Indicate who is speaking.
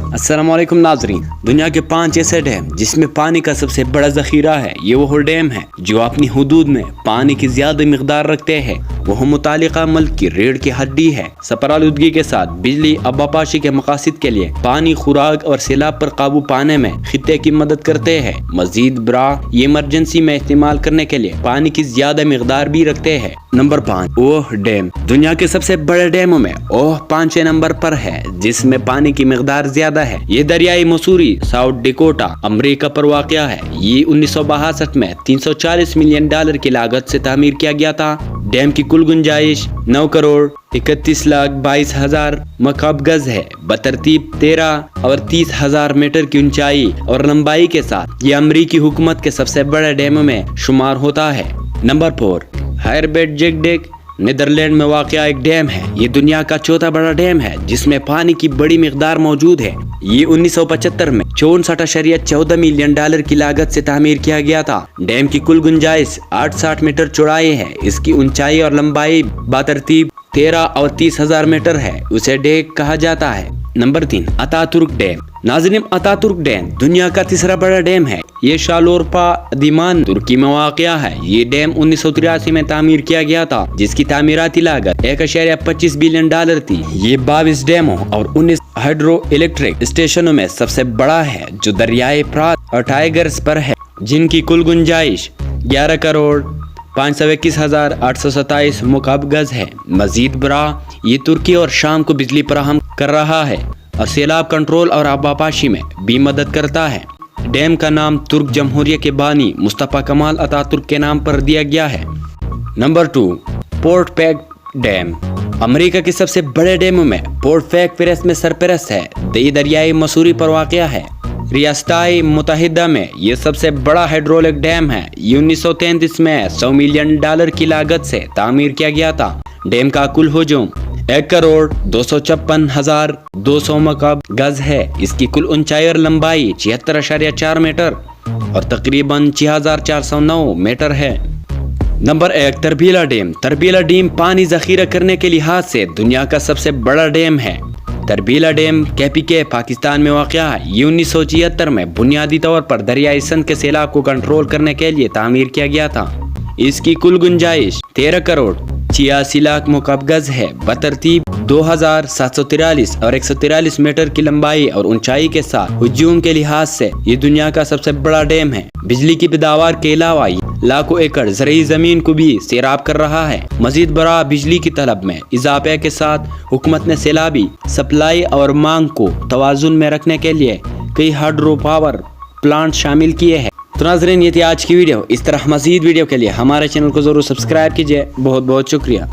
Speaker 1: अस्सलाम वालेकुम नाजरीन। दुनिया के 5 ऐसे डैम जिसमें पानी का सबसे बड़ा जखीरा है, ये वो डैम है जो अपनी हुदूद में पानी की ज्यादा मिकदार रखते हैं। वह मुतालिका मुल्क की रीढ़ की हड्डी है। सफर आलूदगी के साथ बिजली आबापाशी के मकासद के लिए पानी, खुराक और सैलाब पर काबू पाने में खित्ते की मदद करते हैं। मजीद बरा ये इमरजेंसी में इस्तेमाल करने के लिए पानी की ज्यादा मिकदार भी रखते हैं। Number 5 oh damn. दुनिया के सबसे बड़े डैमों में ओह 5वें नंबर पर है, जिसमें पानी की मिकदार ज्यादा है। ये दरियाई मसूरी साउथ डिकोटा अमेरिका पर वाक़या है। ये 1962 में $340 मिलियन की लागत से तामीर किया गया था। डैम की कुल गुंजाइश 9 करोड़ 31,22,000 मकाब गज है। बतरतीब 13 और 30,000 मीटर की ऊंचाई और लंबाई के साथ ये अमेरिकी हुकूमत के सबसे बड़े डैमों में शुमार होता है। नंबर 4 हायरबेडजेगडेक नीदरलैंड में वाक़या एक डैम है। ये दुनिया का चौथा बड़ा डैम है जिसमें पानी की बड़ी मिकदार मौजूद है। ये 1975 में $64.14 मिलियन की लागत से तामीर किया गया था। डैम की कुल गुंजाइश 860 मीटर चौड़ाई है। इसकी ऊंचाई और लंबाई बातरतीब 13 और 30,000 मीटर है। उसे डेक कहा जाता है। Number 3 Ataturk dam. नाज़रीन, अतातुर्क डैम दुनिया का तीसरा बड़ा डैम है। ये शालोरपा दीमान तुर्की में वाक़या है। ये डैम 1983 में तामीर किया गया था, जिसकी तामीराती लागत $1.25 बिलियन थी। ये 22 डैमों और 19 हाइड्रो इलेक्ट्रिक स्टेशनों में सबसे बड़ा है, जो दरियाए फ्रात और टाइगर्स पर है, जिनकी कुल गुंजाइश 11 करोड़ 521,827 मुकाब गज है। मजीद बरा ये तुर्की और शाम को बिजली फराहम कर रहा है और सैलाब कंट्रोल और आबापाशी में भी मदद करता है। डैम का नाम तुर्क जमहूरिया के बानी मुस्तफा कमाल अतातुर्क के नाम पर दिया गया है। Number 2 port pack dam. America के सबसे बड़े डैमों में पोर्ट पैक फेरस में सरपरस्त है। ये दरियाई मसूरी पर वाक़या है। रियासताई मुत्तहिदा में ये सबसे बड़ा हाइड्रोलिक डैम है। ये 1933 में $100 मिलियन की लागत से तामीर किया गया था। डैम का कुल हुजूम 1 करोड़ 256,200 मकाब गज है। इसकी कुल ऊंचाई और लंबाई 76.4 मीटर और तकरीबन 6,409 मीटर है। Number 1 Tarbela dam. Tarbela dam पानी जखीरा करने के लिहाज से दुनिया का सबसे बड़ा डैम है। तरबीला डैम केपीके पाकिस्तान में वाक़या है। ये 1976 में बुनियादी तौर पर दरियाई सिंध के सैलाब को कंट्रोल करने के लिए तामीर किया गया था। इसकी कुल गुंजाइश 13 करोड़ 86 लाख मुकाब गज है। बतरतीब 2,743 और 143 मीटर की लंबाई और ऊंचाई के साथ हुजूम के लिहाज से ये दुनिया का सबसे बड़ा डैम है। बिजली की पैदावार के अलावा लाखों एकड़ ज़रई जमीन को भी सैराब कर रहा है। मजीद बड़ा बिजली की तलब में इजाफे के साथ हुकूमत ने सैलाबी सप्लाई और मांग को तवाजुन में रखने के लिए कई हाइड्रो पावर प्लांट शामिल किए हैं। तो नाज़रीन, ये थी आज की वीडियो। इस तरह मज़ीद वीडियो के लिए हमारे चैनल को ज़रूर सब्सक्राइब कीजिए। बहुत बहुत शुक्रिया।